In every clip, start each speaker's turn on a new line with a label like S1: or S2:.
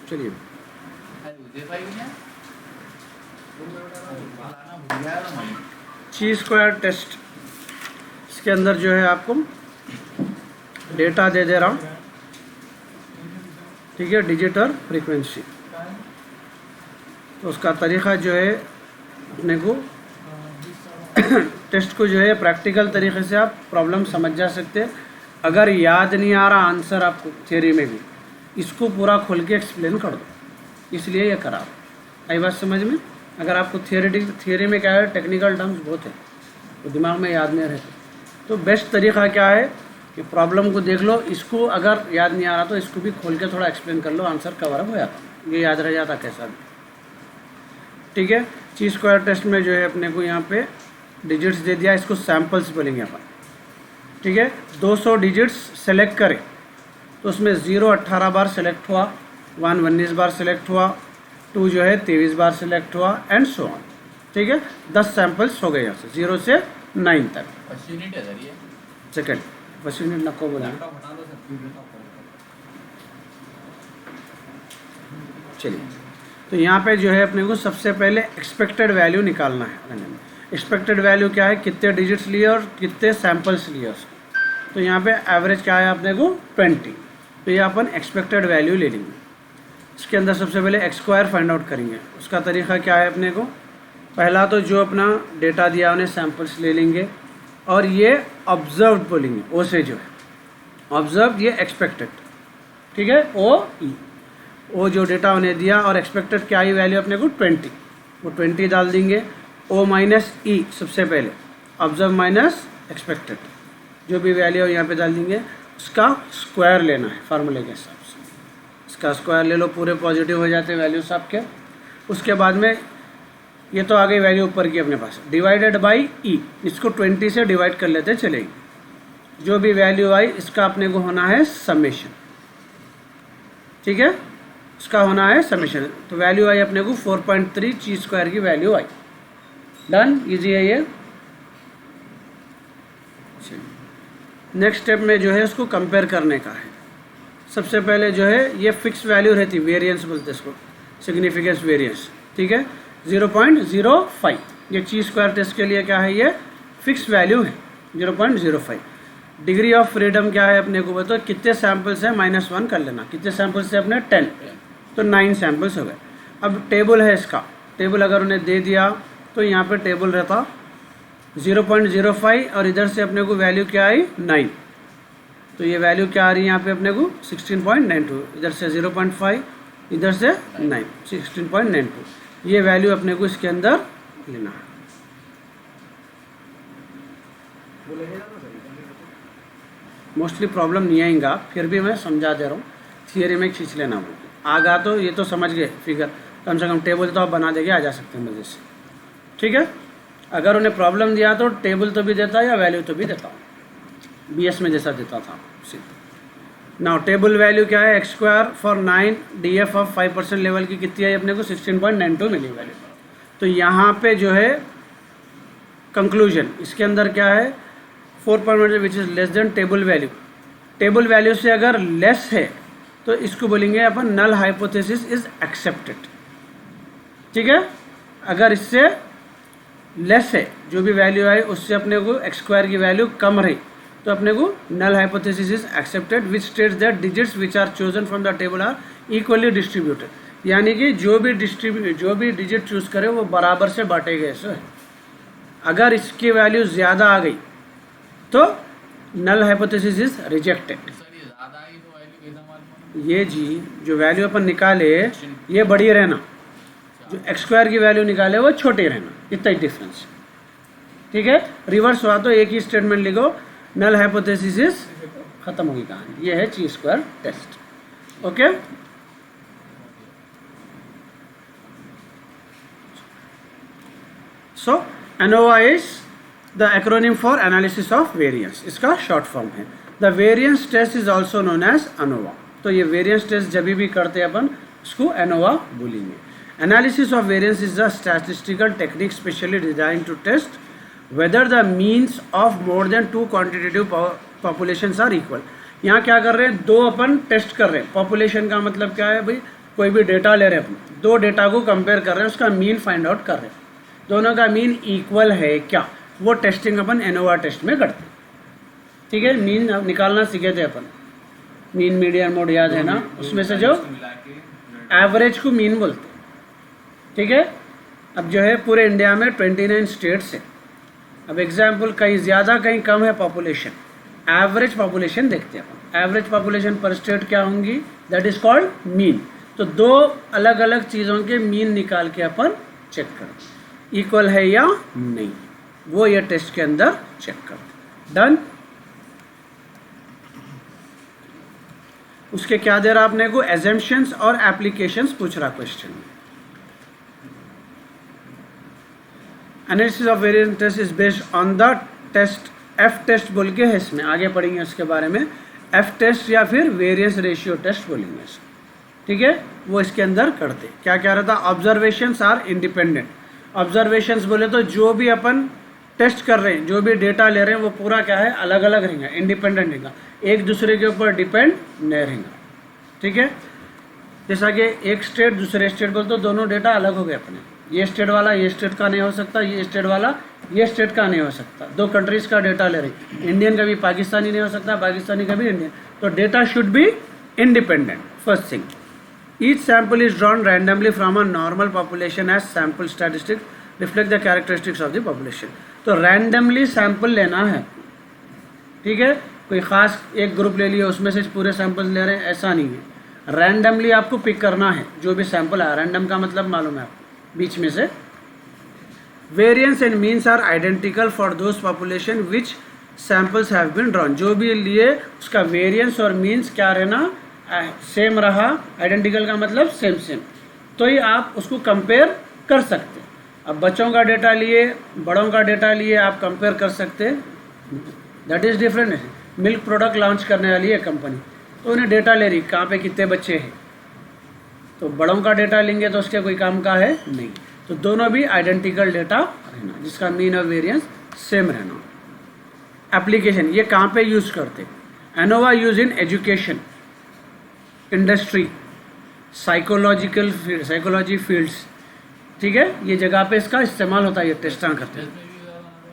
S1: चलिए, ची square test, इसके अंदर जो है आपको डेटा दे रहा हूँ, ठीक है, डिजिट और फ्रीक्वेंसी। तो उसका तरीक़ा जो है अपने को टेस्ट को जो है प्रैक्टिकल तरीके से आप प्रॉब्लम समझ जा सकते हैं। अगर याद नहीं आ रहा आंसर आपको थियरी में भी, इसको पूरा खोल के एक्सप्लेन कर दो, इसलिए ये करा। आई बात समझ में? अगर आपको थियरी में क्या है, टेक्निकल टर्म्स बहुत है तो दिमाग में याद नहीं रहते, तो बेस्ट तरीक़ा क्या है कि प्रॉब्लम को देख लो, इसको अगर याद नहीं आ रहा तो इसको भी खोल के थोड़ा एक्सप्लेन कर लो, आंसर कवर अप हो जाता, ये याद रह जाता कैसा भी, ठीक है। ची स्क्वायर टेस्ट में जो है अपने को यहाँ पे डिजिट्स दे दिया, इसको सैम्पल्स बोलेंगे अपन, ठीक है। 200 डिजिट्स सेलेक्ट करें तो उसमें 0 18 बार सेलेक्ट हुआ, 1 19 बार सेलेक्ट हुआ, 2 जो है 23 बार सेलेक्ट हुआ, एंड सो ऑन, ठीक है। 10 सैम्पल्स हो गए यहाँ से 0 से 9 तक। सेकेंड बस यूनिट नको बोला, चलिए। तो यहाँ पे जो है अपने को सबसे पहले एक्सपेक्टेड वैल्यू निकालना है। एक्सपेक्टेड वैल्यू क्या है, कितने डिजिट्स लिए और कितने सैम्पल्स लिए उसको। तो यहाँ पे एवरेज क्या है अपने को 20, तो ये अपन एक्सपेक्टेड वैल्यू ले लेंगे। इसके अंदर सबसे पहले एक्स स्क्वायर फाइंड आउट करेंगे। उसका तरीका क्या है अपने को, पहला तो जो अपना डेटा दिया उन्हें सैम्पल्स ले लेंगे और ये ऑब्जर्व्ड बोलेंगे, ओ से जो है ऑब्जर्व्ड, ये एक्सपेक्टेड, ठीक है। ओ जो डेटा उन्हें दिया और एक्सपेक्टेड क्या आई वैल्यू अपने को 20, वो 20 डाल देंगे। ओ माइनस ई सबसे पहले, ऑब्जर्व माइनस एक्सपेक्टेड, जो भी वैल्यू है यहाँ पे डाल देंगे, उसका स्क्वायर लेना है फार्मूले के हिसाब से। इसका स्क्वायर ले लो, पूरे पॉजिटिव हो जाते हैं वैल्यूज आपके। उसके बाद में ये तो आ गई वैल्यू ऊपर की अपने पास, डिवाइडेड बाई ई, इसको 20 से डिवाइड कर लेते चलेगी। जो भी वैल्यू आई इसका अपने को होना है समेशन, ठीक है, इसका होना है समेशन। तो वैल्यू आई अपने को 4.3 ची स्क्वायर की वैल्यू आई। डन, इजी है ये। नेक्स्ट स्टेप में जो है उसको कंपेयर करने का है। सबसे पहले जो है ये फिक्स वैल्यू रहती, वेरिएंस बोलते हैं इसको, सिग्निफिकेंस वेरिएंस, ठीक है, 0.05। ये ची स्क्वायर टेस्ट के लिए क्या है, ये फिक्स वैल्यू है 0.05। डिग्री ऑफ फ्रीडम क्या है अपने को बताओ, कितने सैम्पल्स हैं -1 कर लेना। कितने सैम्पल्स है अपने 10, तो 9 सैम्पल्स हो गए। अब टेबल है इसका, टेबल अगर उन्हें दे दिया तो यहाँ पे टेबल रहता 0.05 और इधर से अपने को वैल्यू क्या आई 9, तो ये वैल्यू क्या आ रही है यहाँ पे अपने को 16.92, इधर से 0.5 इधर से 9, 16.92। ये वैल्यू अपने को इसके अंदर लेना है। मोस्टली प्रॉब्लम नहीं आएगा, फिर भी मैं समझा दे रहा हूँ, थियरी में खींच लेना। वो आगा तो ये तो समझ गए फिगर, कम से कम टेबल तो आप बना देंगे, आ जा सकते हैं मजे से, ठीक है। अगर उन्हें प्रॉब्लम दिया तो टेबल तो भी देता या वैल्यू तो भी देता हूँ, बीएस में जैसा देता था सीधा। नाउ टेबल वैल्यू क्या है, x square for 9, DF of 5% level की कितनी है अपने को 16.92 मिली वैल्यू। तो यहाँ पे जो है कंक्लूजन, इसके अंदर क्या है 4.1 which is less than table value. Table value से अगर लेस है तो इसको बोलेंगे अपन नल हाइपोथेसिस इज एक्सेप्टेड, ठीक है। अगर इससे लेस है, जो भी वैल्यू आई उससे अपने को एक्स स्क्वायर की वैल्यू कम रही, तो अपने को null hypothesis is accepted which states that digits which are chosen from the table are equally distributed. यानी कि जो भी डिजिट चूज करे वो बराबर से बांटे गए। सो अगर इसकी वैल्यू ज़्यादा आ गई तो नल हाइपोथेसिस इज रिजेक्टेड। ये जी जो वैल्यू अपन निकाले ये बड़ी रहना, जो एक्स स्क्वायर की वैल्यू निकाले वो छोटी रहना, इतना ही डिफरेंस, ठीक है। रिवर्स हुआ तो एक ही स्टेटमेंट लिखो, नल हाइपोथेसिस इज खत्म होगी कहानी। ये है chi square test, okay. So ANOVA is the acronym for analysis of variance, इसका शॉर्ट फॉर्म है। The variance test is also known as ANOVA. तो ये वेरिएंस टेस्ट जब भी करते हैं अपन उसको एनोवा बोलेंगे। Analysis of variance is the statistical technique specially design to test whether the means of more than 2 quantitative populations are equal. यहाँ क्या कर रहे हैं, 2 अपन टेस्ट कर रहे हैं। पॉपुलेशन का मतलब क्या है भाई, कोई भी डेटा ले रहे हैं अपन, दो डेटा को कंपेयर कर रहे हैं, उसका मीन फाइंड आउट कर रहे हैं, दोनों का मीन इक्वल है क्या, वो टेस्टिंग अपन एनोवा टेस्ट में करते हैं। ठीक है, मीन निकालना सीखे थे अपन, मीन मीडियन मोड याद है ना, उसमें से जो एवरेज को मीन बोलते हैं। ठीक है, अब जो है पूरे इंडिया में 29 स्टेट्स है। अब एग्जाम्पल कहीं ज़्यादा कहीं कम है पॉपुलेशन, एवरेज पॉपुलेशन देखते हैं अपन, एवरेज पॉपुलेशन पर स्टेट क्या होंगी, दैट इज कॉल्ड मीन। तो दो अलग अलग चीज़ों के मीन निकाल के अपन चेक करते, इक्वल है या नहीं, वो ये टेस्ट के अंदर चेक करते। डन। उसके क्या दे रहा आपने को, एजम्पशंस और एप्लीकेशंस पूछ रहा क्वेश्चन में। Analysis of variance test is based on the test, F test बोल के है इसमें, आगे पढ़ेंगे उसके बारे में, एफ टेस्ट या फिर वेरिएंस रेशियो टेस्ट बोलेंगे इसमें। ठीक है, वो इसके अंदर करते। क्या क्या रहता, ऑब्जर्वेशंस आर इंडिपेंडेंट। ऑब्जर्वेशंस बोले तो जो भी अपन टेस्ट कर रहे हैं, जो भी डेटा ले रहे हैं, वो पूरा क्या है, अलग अलग रहेगा, इंडिपेंडेंट रहेगा, एक दूसरे के ऊपर डिपेंड नहीं रहेगा। ठीक है, जैसा कि एक स्टेट दूसरे स्टेट बोलते तो दोनों डेटा अलग हो गए अपने, ये स्टेट वाला ये स्टेट का नहीं हो सकता, ये स्टेट वाला ये स्टेट का नहीं हो सकता, दो कंट्रीज का डेटा ले रही, इंडियन का भी पाकिस्तानी नहीं हो सकता, पाकिस्तानी का भी इंडियन। तो data should be independent, first thing. Each sample is drawn randomly from a normal population as sample statistics reflect the characteristics of the population. तो रैंडमली सैंपल लेना है। ठीक है, कोई ख़ास एक ग्रुप ले लिया उसमें से पूरे सैंपल्स ले रहे हैं, ऐसा नहीं है, रैंडमली आपको पिक करना है जो भी सैंपल आया। रैंडम का मतलब मालूम है आपको, बीच में से। Variance and means are identical for those population which samples have been drawn. जो भी लिए उसका वेरिएंस और मीन्स क्या रहना, सेम रहा। आइडेंटिकल का मतलब सेम सेम, तो ही आप उसको कंपेयर कर सकते हैं। अब बच्चों का डेटा लिए, बड़ों का डेटा लिए आप कंपेयर कर सकते हैं, दैट इज़ डिफरेंट है। मिल्क प्रोडक्ट लॉन्च करने वाली है कंपनी, तो उन्हें डेटा ले रही कहाँ पे कितने बच्चे हैं, तो बड़ों का डेटा लेंगे तो उसके कोई काम का है नहीं। तो दोनों भी आइडेंटिकल डेटा रहना, जिसका मीन और वेरिएंस सेम रहना। एप्लीकेशन ये कहाँ पे यूज़ करते, ANOVA use in education, industry, psychological field, psychology fields. ठीक है, ये जगह पे इसका इस्तेमाल होता है, ये टेस्टा करते हैं।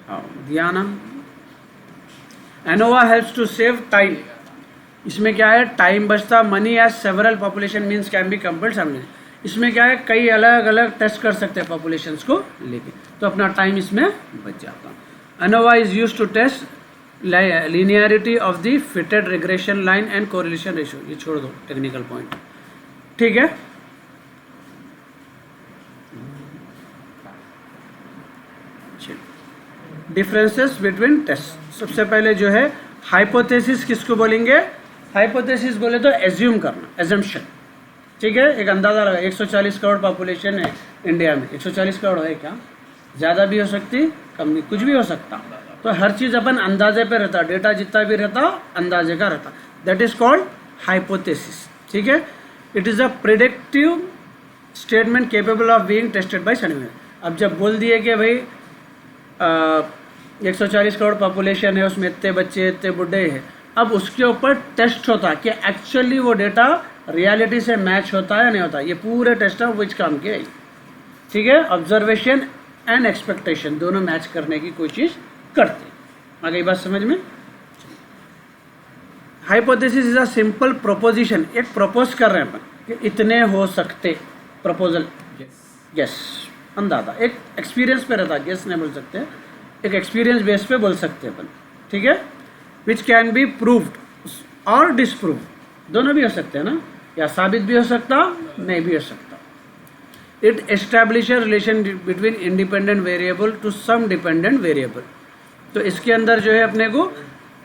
S1: हाँ, दिया ना। ANOVA helps to save time, इसमें क्या है, टाइम बचता। Money as several population means can be compared सामने, इसमें क्या है, कई अलग अलग टेस्ट कर सकते हैं पॉपुलेशंस को लेके, तो अपना टाइम इसमें बच जाता। ANOVA is use to test linearity of the fitted regression line and correlation ratio। ये छोड़ दो टेक्निकल पॉइंट। ठीक है, डिफरेंसेस बिटवीन टेस्ट। सबसे पहले जो है हाइपोथेसिस, किसको बोलेंगे, हाइपोथेसिस बोले तो एज्यूम करना, एजम्पशन। ठीक है, एक अंदाजा लगा, 140 करोड़ पॉपुलेशन है इंडिया में, 140 करोड़ है क्या, ज़्यादा भी हो सकती, कम भी, कुछ भी हो सकता। तो हर चीज़ अपन अंदाजे पे रहता, डेटा जितना भी रहता अंदाजे का रहता, दैट इज कॉल्ड हाइपोथेसिस। ठीक है, it is a predictive statement capable of being tested by scientist. अब जब बोल दिए कि भाई 140 करोड़ पॉपुलेशन है, उसमें इतने बच्चे इतने बुढ़े हैं, अब उसके ऊपर टेस्ट होता है कि एक्चुअली वो डेटा रियलिटी से मैच होता है या नहीं होता। ये पूरे टेस्ट ऑफ विच काम के। ठीक है, ऑब्जर्वेशन एंड एक्सपेक्टेशन दोनों मैच करने की कोशिश करते। आ गई बात समझ में। Hypothesis is a simple proposition, एक प्रपोज कर रहे हैं अपन कि इतने हो सकते, प्रपोजल, यस, अंदाजा, एक एक्सपीरियंस पे रहता है, गेस नहीं बोल सकते, एक एक्सपीरियंस बेस पे बोल सकते हैं अपन। ठीक है, विच कैन बी प्रूव्ड और डिसप्रूव, दोनों भी हो सकते हैं ना, या साबित भी हो सकता, नहीं भी हो सकता। It establish relation between independent variable to some dependent variable. तो इसके अंदर जो है अपने को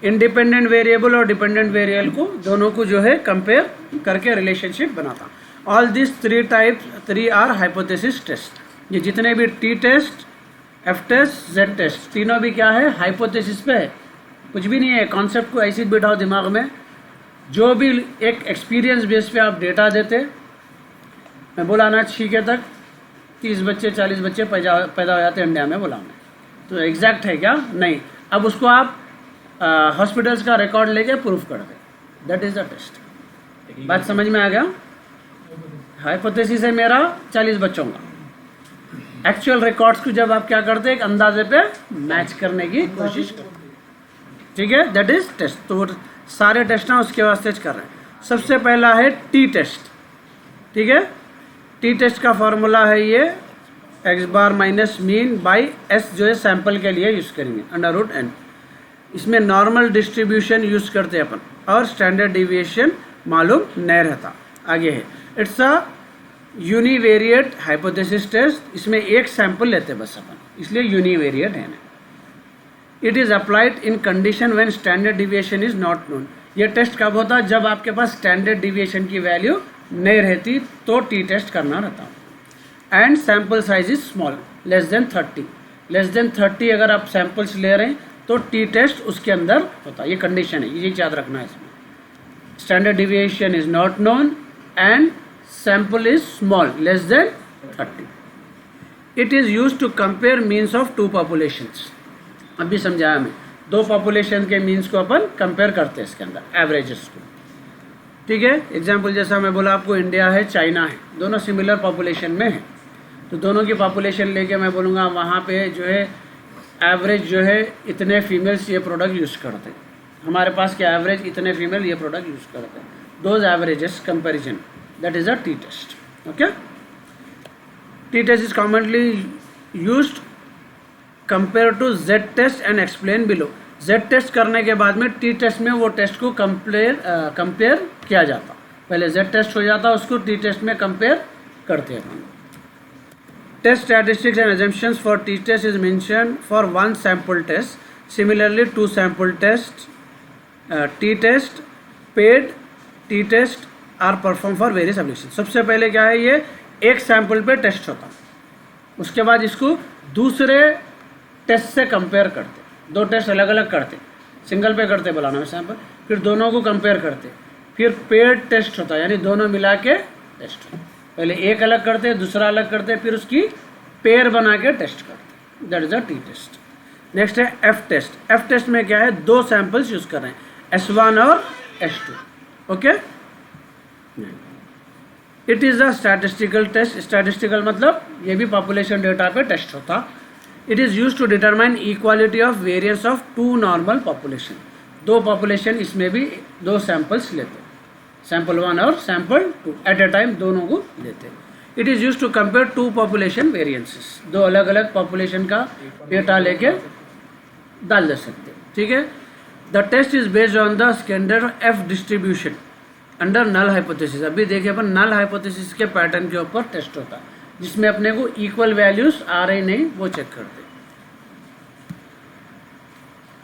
S1: इंडिपेंडेंट वेरिएबल और डिपेंडेंट वेरिएबल को दोनों को जो है कंपेयर करके रिलेशनशिप बनाता। All this three are hypothesis test. ये जितने भी T test, F test, Z test, तीनों भी क्या है, हाइपोथेसिस पे है, कुछ भी नहीं है। कॉन्सेप्ट को ऐसे ही बिठाओ दिमाग में, जो भी एक एक्सपीरियंस बेस पे आप डेटा देते, मैं बोला ना 6 के तक 30 बच्चे 40 बच्चे पैदा हो जाते हैं इंडिया में, बोला मैं, तो एग्जैक्ट है क्या, नहीं। अब उसको आप हॉस्पिटल्स का रिकॉर्ड लेके प्रूफ कर दे, दैट इज द टेस्ट। बात समझ में आ गया। हाइपोथेसिस है मेरा 40 बच्चों का, एक्चुअल रिकॉर्ड्स को जब आप क्या करते हैं एक अंदाजे पे मैच करने की कोशिश करते हैं, ठीक है, दैट इज टेस्ट। तो सारे टेस्ट ना उसके वास्ते कर रहे हैं। सबसे पहला है टी टेस्ट, ठीक है। टी टेस्ट का फॉर्मूला है ये x bar minus mean by S, जो है सैंपल के लिए यूज़ करेंगे अंडर रूट एन। इसमें नॉर्मल डिस्ट्रीब्यूशन यूज़ करते हैं अपन और स्टैंडर्ड डिविएशन मालूम नहीं रहता। आगे है it's a univariate hypothesis test, इसमें एक सैंपल लेते हैं बस अपन, इसलिए यूनिवेरिएट है ना। It is applied in condition when standard deviation is not known. ये टेस्ट कब होता है? जब आपके पास स्टैंडर्ड डिविएशन की वैल्यू नहीं रहती तो टी टेस्ट करना रहता। And sample size is small, less than 30, less than 30 अगर आप सैम्पल्स ले रहे हैं तो टी टेस्ट उसके अंदर होता है। ये कंडीशन है, ये याद रखना है इसमें। Standard deviation is not known and sample is small, less than 30। It is use to compare means of two populations. अभी समझाया मैं, दो पॉपुलेशन के मीन्स को अपन कंपेयर करते हैं इसके अंदर, एवरेजेस को, ठीक है। एग्जाम्पल जैसा मैं बोला आपको, इंडिया है, चाइना है, दोनों सिमिलर पॉपुलेशन में है, तो दोनों की पॉपुलेशन लेके मैं बोलूँगा वहाँ पे जो है एवरेज जो है इतने फीमेल्स ये प्रोडक्ट यूज़ करते हैं, हमारे पास क्या एवरेज इतने फीमेल ये प्रोडक्ट यूज़ करते हैं, those averages comparison, that is a T test, okay. T test is commonly used compare to Z test and explain below. Z test करने के बाद में टी टेस्ट में वो टेस्ट को कंपेयर किया जाता, पहले जेड टेस्ट हो जाता, उसको टी टेस्ट में कंपेयर करते हैं। Test statistics and assumptions for T test is mention for one sample test, similarly two sample test, T test, paired T test are perform for various application. सबसे पहले क्या है, ये एक सैम्पल पे टेस्ट होता, उसके बाद इसको दूसरे टेस्ट से कंपेयर करते, दो टेस्ट अलग अलग करते, सिंगल पे करते बुलाना में सैंपल, फिर दोनों को कंपेयर करते, फिर पेड टेस्ट होता है, यानी दोनों मिला के टेस्ट होता। पहले एक अलग करते, दूसरा अलग करते, फिर उसकी पेयर बना के टेस्ट करते, that is a T test. Next है एफ टेस्ट। एफ टेस्ट में क्या है, दो सैंपल्स यूज कर रहे हैं, S1 और S2, okay. It is a statistical test. Statistical मतलब ये भी पॉपुलेशन डेटा पे टेस्ट होता। It is use to determine equality of variance of two normal population. दो पॉपुलेशन इसमें भी दो सैंपल्स लेते, सैंपल 1 और सैंपल 2 एट ए टाइम दोनों को लेते। It is use to compare two population variances, दो अलग अलग पॉपुलेशन का डेटा लेके डाल दे सकते, ठीक है। The test is based on the standard F distribution under null hypothesis. अभी देखिए अपन नल हाइपोथेसिस के पैटर्न के ऊपर टेस्ट होता है, जिसमें अपने को इक्वल वैल्यूज आ रही नहीं वो चेक करते।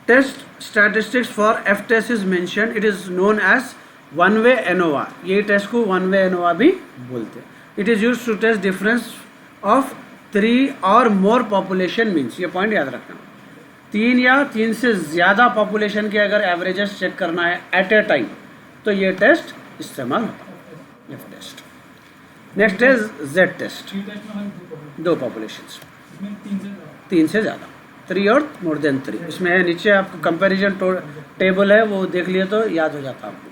S1: Test statistics for F test is mention, it is known as one way ANOVA. ये टेस्ट को वन वे एनोवा भी बोलते हैं। It is use to test difference of 3 और मोर पॉपुलेशन मीन्स, ये पॉइंट याद रखना, 3 या 3 से ज़्यादा पॉपुलेशन के अगर एवरेजेस चेक करना है एट ए टाइम तो ये टेस्ट इस्तेमाल होता है, एफ टेस्ट। नेक्स्ट है जेड टेस्ट, दो पॉपुलेशंस, 3 से ज़्यादा, 3 और मोर देन 3। इसमें है नीचे आपको कंपैरिजन टेबल है, वो देख लिए तो याद हो जाता आपको,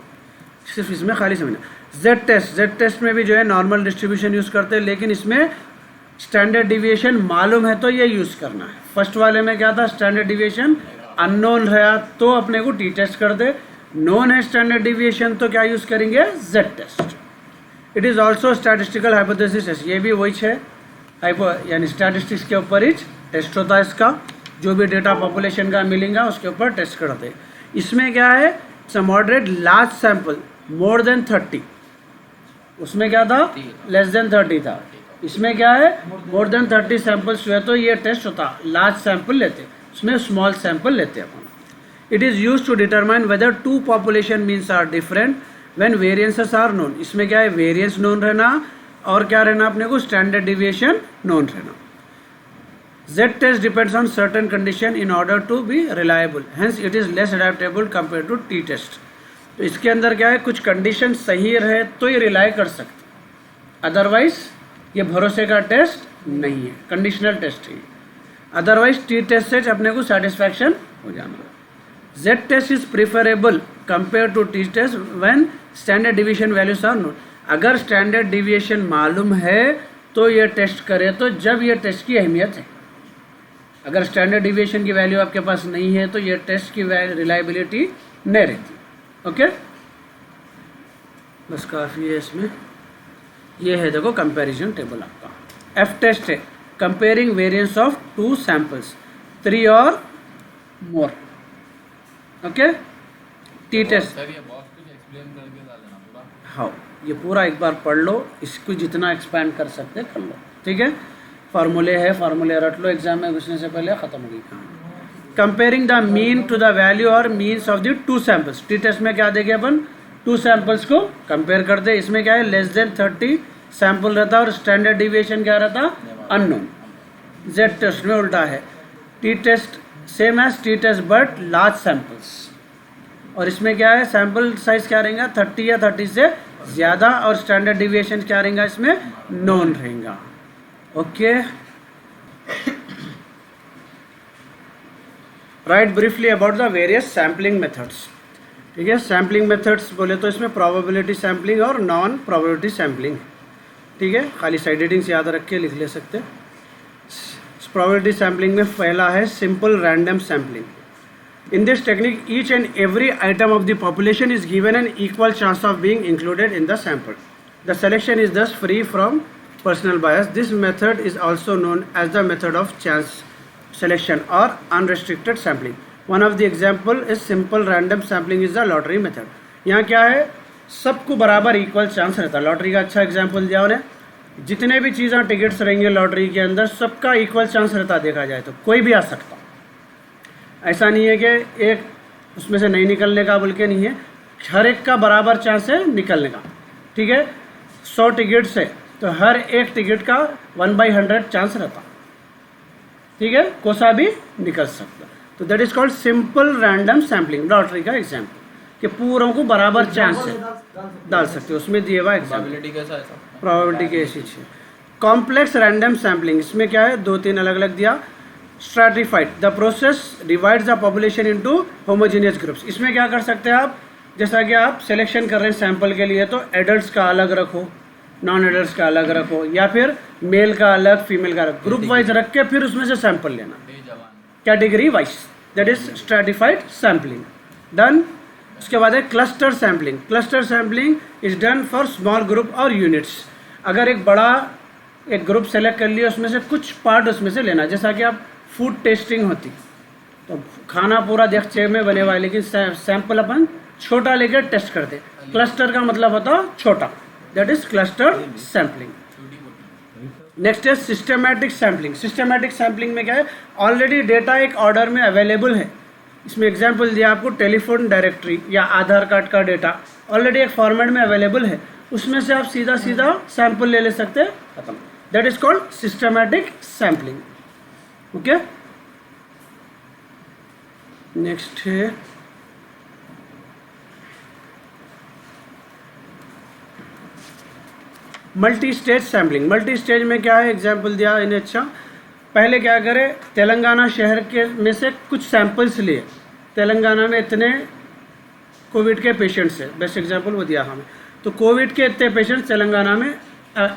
S1: सिर्फ इसमें खाली समझना। जेड टेस्ट, जेड टेस्ट में भी जो है नॉर्मल डिस्ट्रीब्यूशन यूज़ करते हैं, लेकिन इसमें स्टैंडर्ड डिविएशन मालूम है तो ये यूज़ करना है। फर्स्ट वाले में क्या था, स्टैंडर्ड डिविएशन अननोन रहा तो अपने को टी टेस्ट कर दे, नोन है स्टैंडर्ड डिविएशन तो क्या यूज़ करेंगे, Z test. It is also statistical hypothesis test, ये भी वही है, यानी स्टैटिस्टिक्स के ऊपर ही टेस्ट होता है इसका, जो भी डेटा पॉपुलेशन का मिलेगा उसके ऊपर टेस्ट करते हैं। इसमें क्या है, it's a moderate large sample more than 30, उसमें क्या था लेस देन 30 था, इसमें क्या है मोर देन 30 सैंपल्स हुए तो ये टेस्ट होता, लार्ज सैंपल लेते, उसमें स्मॉल सैंपल लेते अपन। It is use to determine whether two population means are different when variances are known. इसमें क्या है, वेरिएंस नोन रहना और क्या रहना अपने को, स्टैंडर्ड डिविएशन नोन रहना। Z test depends on certain condition in order to be reliable, hence it is less adaptable compared to T test। तो इसके अंदर क्या है, कुछ कंडीशन सही रहे तो ये रिलाई कर सकते, अदरवाइज ये भरोसे का टेस्ट नहीं है, कंडीशनल टेस्ट है। अदरवाइज टी टेस्ट से अपने को सेटिस्फैक्शन हो जाना। Z test is preferable compared to T test when standard deviation values are known। अगर स्टैंडर्ड डिविएशन मालूम है तो ये टेस्ट करें, तो जब ये टेस्ट की अहमियत है। अगर स्टैंडर्ड डिविएशन की वैल्यू आपके पास नहीं है तो ये टेस्ट की रिलायबिलिटी नहीं रहती। ओके, बस काफ़ी है इसमें। ये है देखो कंपैरिजन टेबल आपका। एफ टेस्ट है कंपेयरिंग वेरिएंस ऑफ 2 सैंपल्स 3 और मोर। ओके, टी टेस्ट हाँ, ये पूरा एक बार पढ़ लो, इसको जितना एक्सपैंड कर सकते कर लो। ठीक है, फार्मूले है, फार्मूले रट लो, एग्जाम में घुसने से पहले ख़त्म हो गई कहानी। Comparing the mean to the value or means of the 2 samples. T test में क्या देंगे अपन, 2 सैंपल्स को कंपेयर करते। इसमें क्या है, लेस देन 30 सैंपल रहता है और स्टैंडर्ड डिविएशन क्या रहता, अननोन। जेड टेस्ट में उल्टा है, T test same as T test but large samples, और इसमें क्या है, सैंपल साइज क्या रहेगा 30 या 30 से ज़्यादा, और स्टैंडर्ड डिविएशन क्या रहेगा इसमें, नॉन रहेगा। Okay, right briefly about the various sampling methods. ठीक है, सैम्पलिंग मेथड्स बोले तो इसमें प्रोबेबिलिटी सैम्पलिंग और नॉन प्रोबेबिलिटी सैम्पलिंग। ठीक है, खाली साइड हेडिंग्स याद रख के लिख ले सकते। प्रोबेबिलिटी सैम्पलिंग में पहला है simple random sampling. In this technique, each and every item of the population is given an equal chance of being included in the sample. The selection is thus free from personal bias. This method is also known as the method of chance selection or unrestricted sampling. One of the example is simple random sampling is the lottery method. यहाँ क्या है, सबको बराबर equal chance रहता है। Lottery का अच्छा example दिया उन्हें, जितने भी चीज़ें टिकट्स रहेंगे लॉटरी के अंदर सबका इक्वल चांस रहता, देखा जाए तो कोई भी आ सकता। ऐसा नहीं है कि एक उसमें से नहीं निकलने का, बोल के नहीं है, हर एक का बराबर चांस है निकलने का। ठीक है, 100 टिकट्स है तो हर एक टिकट का 1/100 चांस रहता। ठीक है, कोसा भी निकल सकता। तो that is called simple random sampling, lottery का एग्जाम्पल, कि पूरों को बराबर चांस है डाल सकते हो। उसमें दिए हुआ एग्जाम्पल प्रोबेबिलिटी की ऐसी चीज। कॉम्प्लेक्स रैंडम सैम्पलिंग, इसमें क्या है, 2-3 अलग अलग दिया। Stratified, the process divides the population into homogeneous groups. इसमें क्या कर सकते हैं आप, जैसा कि आप सिलेक्शन कर रहे हैं सैंपल के लिए, तो एडल्ट्स का अलग रखो, नॉन एडल्ट्स का अलग रखो, या फिर मेल का अलग, फीमेल का अलग, ग्रुप वाइज रख के फिर उसमें से सैंपल लेना, category wise. That is stratified sampling. Done. उसके बाद है cluster sampling. Cluster sampling is done for small group और यूनिट्स। अगर एक बड़ा एक ग्रुप सेलेक्ट कर लिया, उसमें से कुछ पार्ट उसमें से लेना, जैसा कि आप फूड टेस्टिंग होती तो खाना पूरा देख में बने हुआ है, लेकिन सैंपल अपन छोटा लेकर टेस्ट करते। क्लस्टर का मतलब होता छोटा, that is cluster sampling. Next है सिस्टमैटिक सैम्पलिंग। सिस्टमैटिक सैम्पलिंग में क्या है, ऑलरेडी डेटा एक ऑर्डर में अवेलेबल है। इसमें एग्जांपल दिया आपको, टेलीफोन डायरेक्टरी या आधार कार्ड का डेटा ऑलरेडी एक फॉर्मेट में अवेलेबल है, उसमें से आप सीधा सीधा सैंपल ले सकते हैं, खत्म। That is called systematic sampling. Okay, next है multi stage sampling. Multi stage में क्या है, एग्जाम्पल दिया इन्हें। अच्छा, पहले क्या करें, तेलंगाना शहर के में से कुछ सैंपल्स लिए। तेलंगाना में इतने कोविड के पेशेंट्स है, बेस्ट एग्जाम्पल वो दिया हमें। तो कोविड के इतने पेशेंट्स तेलंगाना में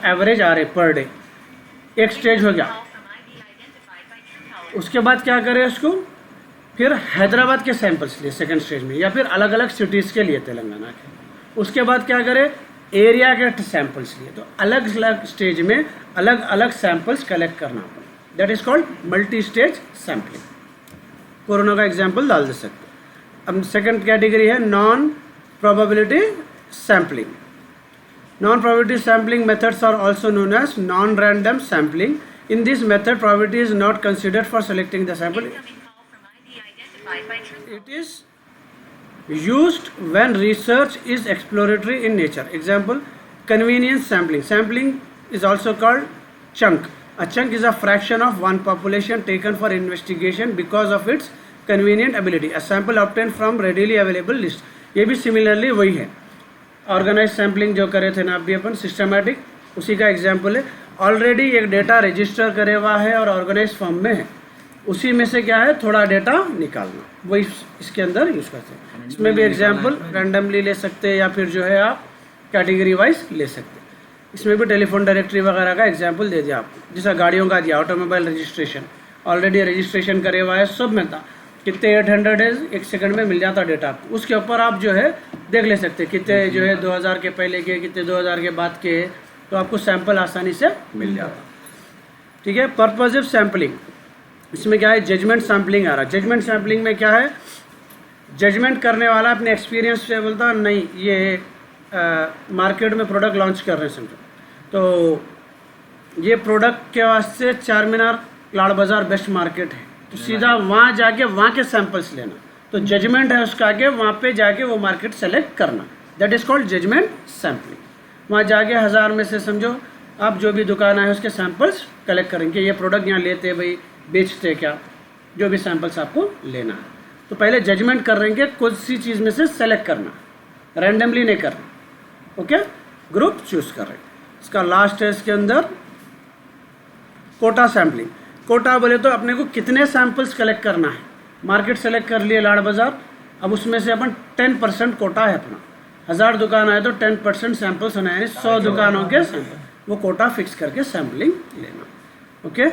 S1: एवरेज आ रहे पर डे, एक स्टेज हो गया। उसके बाद क्या करें, उसको फिर हैदराबाद के सैंपल्स लिए सेकंड स्टेज में, या फिर अलग अलग सिटीज़ के लिए तेलंगाना के। उसके बाद क्या करें, एरिया के सैंपल्स लिए। तो अलग अलग स्टेज में अलग अलग सैंपल्स कलेक्ट करना पड़े, that is called multi stage sampling. Corona का एग्जाम्पल डाल दे सकते। अब सेकंड कैटेगरी है non probability sampling. Non probability sampling methods are also known as non random sampling. In this method, probability is not considered for selecting the sample. It is used when research is exploratory in nature. Example, convenience sampling. Sampling is also called chunk. A chunk is a fraction of one population taken for investigation because of its convenient ability. A sample obtained from readily available list. ये भी similarly वही है। Organized sampling जो करे थे ना अभी अपन, systematic, उसी का एग्जाम्पल है। ऑलरेडी एक डेटा रजिस्टर करे हुआ है और ऑर्गेनाइज फॉर्म में है, उसी में से क्या है, थोड़ा डेटा निकालना, वही इसके अंदर यूज़ करते हैं। इसमें भी एग्जांपल रैंडमली ले सकते हैं, या फिर जो है आप कैटेगरी वाइज ले सकते हैं। इसमें भी टेलीफोन डायरेक्टरी वगैरह का एग्जांपल दे दिया आपको, जैसा गाड़ियों का दिया, ऑटोमोबाइल रजिस्ट्रेशन ऑलरेडी रजिस्ट्रेशन करे हुआ है, सब में था, कितने 800 डेज 1 सेकंड में मिल जाता डेटा आपको। उसके ऊपर आप जो है देख ले सकते हैं कितने जो है 2000 के पहले के, कितने 2000 के बाद के, तो आपको सैंपल आसानी से मिल जाता। ठीक है, पर्पजिव सैम्पलिंग, इसमें क्या है, जजमेंट सैम्पलिंग आ रहा है। जजमेंट सैम्पलिंग में क्या है, जजमेंट करने वाला अपने एक्सपीरियंस से बोलता नहीं ये मार्केट में प्रोडक्ट लॉन्च कर रहे हैं समझो, तो ये प्रोडक्ट के वास्ते चार मीनार लाड़ बाज़ार बेस्ट मार्केट है, तो सीधा वहाँ जाके वहाँ के सैंपल्स लेना, तो जजमेंट है उसका आगे वहाँ पे जाके वो मार्केट सेलेक्ट करना, that is called judgement sampling. वहाँ जाके 1000 में से समझो आप जो भी दुकान आए उसके सैंपल्स कलेक्ट करेंगे, ये प्रोडक्ट यहाँ लेते भाई, बेचते क्या, जो भी सैंपल्स आपको लेना है। तो पहले जजमेंट करेंगे कौन सी चीज़ में से सेलेक्ट करना, रैंडमली नहीं करना। ओके, ग्रुप चूज कर रहे। इसका लास्ट है इसके अंदर कोटा सैम्पलिंग। कोटा बोले तो अपने को कितने सैंपल्स कलेक्ट करना है, मार्केट सेलेक्ट कर लिए लाड़ बाज़ार, अब उसमें से अपन 10% कोटा है अपना, 1000 दुकान आए तो 10% सैंपल्स होना है, यानी 100 दुकानों के सैंपल, वो कोटा फिक्स करके सैम्पलिंग लेना। Okay,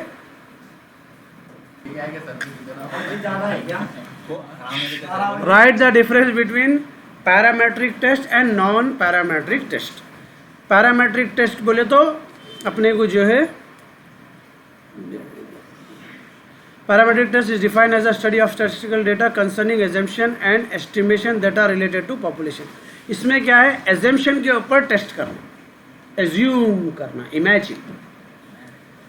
S1: write the difference between parametric test and non parametric test. Parametric test बोले तो अपने को जो है, parametric test is defined as a study of statistical data concerning assumption and estimation that are related to population. इसमें क्या है, assumption के ऊपर टेस्ट करना, एज्यूम करना, इमेजिन।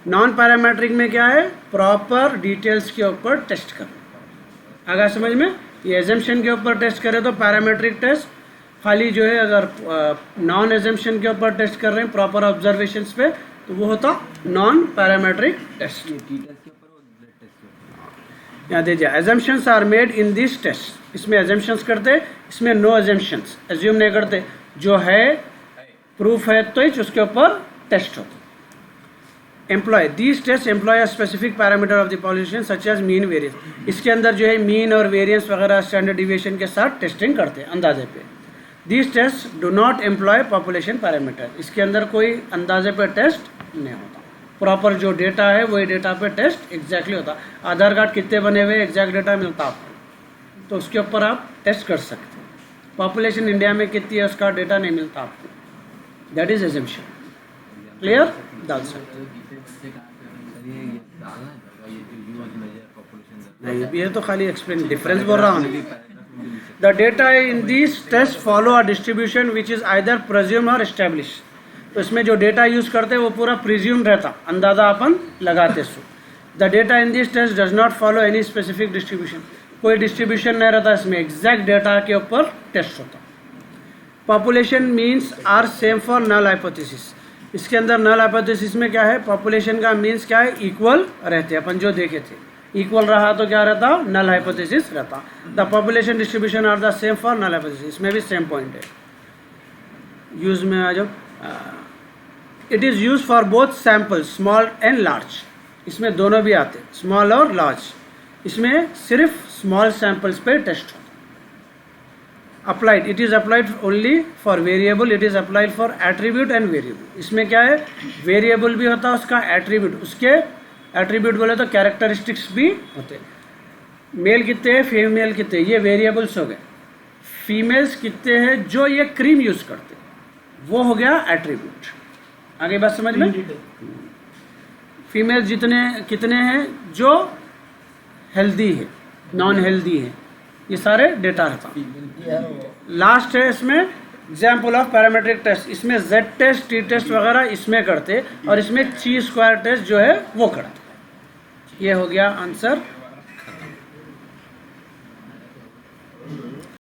S1: नॉन पैरामेट्रिक में क्या है, प्रॉपर डिटेल्स के ऊपर टेस्ट करना। अगर समझ में, ये एजम्पशन के ऊपर टेस्ट करें तो पैरामेट्रिक टेस्ट, खाली जो है अगर नॉन एजम्पशन के ऊपर टेस्ट कर रहे हैं प्रॉपर ऑब्जर्वेशंस पे, तो वो होता नॉन पैरामेट्रिक टेस्ट। यहाँ दीजिए, assumptions are made in this test, इसमें एजम्पशंस करते, इसमें नो एजम्पशंस, एज्यूम नहीं करते, जो है प्रूफ है तो ही उसके ऊपर टेस्ट होता। Employ, these test employ a specific parameter of the population such as mean variance. इसके अंदर जो है मीन और वेरियंस वगैरह स्टैंडर्ड डिविएशन के साथ टेस्टिंग करते हैं अंदाजे पे। These test do not employ population parameter, इसके अंदर कोई अंदाजे पे टेस्ट नहीं होता, प्रॉपर जो डेटा है वही डेटा पे टेस्ट एग्जैक्टली होता। आधार कार्ड कितने बने हुए एग्जैक्ट डेटा मिलता आपको, तो उसके ऊपर आप टेस्ट कर सकते हैं। पॉपुलेशन इंडिया में कितनी है उसका डेटा नहीं मिलता आपको, दैट इज एजम्पशन। क्लियर, डाल सकते नहीं, ये तो खाली एक्सप्लेन डिफरेंस बोल रहा हूँ। The data in this test follow a distribution which is either presume or establish. तो इसमें जो डेटा यूज करते हैं वो पूरा प्रिज्यूम रहता, अंदाजा अपन लगाते so. The data in this test does not follow any specific distribution, कोई डिस्ट्रीब्यूशन नहीं रहता इसमें, एग्जैक्ट डेटा के ऊपर टेस्ट होता। Population means are same for null hypothesis. इसके अंदर नल हाइपोथेसिस में क्या है, पॉपुलेशन का मीन्स क्या है, इक्वल रहते, अपन जो देखे थे इक्वल रहा तो क्या रहता, नल हाइपोथेसिस रहता। The population distribution are the same for null hypothesis, इसमें भी सेम पॉइंट है। यूज में आ जाओ, it is use for both sample small and large, इसमें दोनों भी आते, स्मॉल और लार्ज। इसमें सिर्फ स्मॉल सैंपल्स पे टेस्ट होता। Applied, it is applied only for variable, it is applied for attribute and variable. इसमें क्या है, वेरिएबल भी होता है उसका, एट्रीब्यूट, उसके एट्रीब्यूट बोले तो कैरेक्टरिस्टिक्स भी होते। मेल कितने हैं, फीमेल कितने, ये वेरिएबल्स हो गए। फीमेल्स कितने हैं जो ये क्रीम यूज करते, वो हो गया एट्रीब्यूट। आगे बात समझ में, फीमेल जितने कितने हैं जो हेल्दी है, नॉन हेल्दी है, ये सारे डेटा रहता। लास्ट है इसमें एग्जाम्पल ऑफ पैरामेट्रिक टेस्ट, इसमें जेड टेस्ट, टी टेस्ट वगैरह इसमें करते, और इसमें ची स्क्वायर टेस्ट जो है वो करते। ये हो गया आंसर